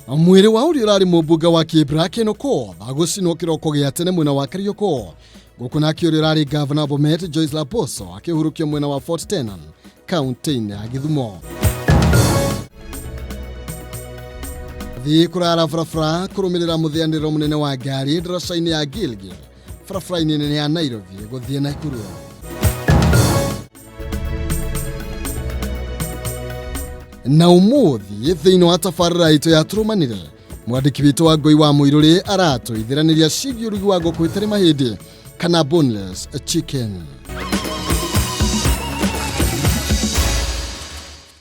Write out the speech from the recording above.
Mwiri wa uri urari mubunga wa Kibra Kinoko bagucinwo kiroko gia tene mwena wa Karioko gukuna kiuri urari Governor Bomet Joyce Laboso akihurukia mwena wa Fort Tenan kaunti ya Githumo. Thi kurara frafra kurumirira muthianiro munene wa ngari daraca-ini ya Gilgil frafra-ini nene ya Nairobi guthie Nakuru. Na umuthi thiini wa tabarĩra itu ya turumanire mwandiki witu wa Ngoi wa Muiruri aratu ithiranĩria ciĩgiĩ ũrugi wa ngũkũ itarĩ mahĩndĩ kana boneless chicken.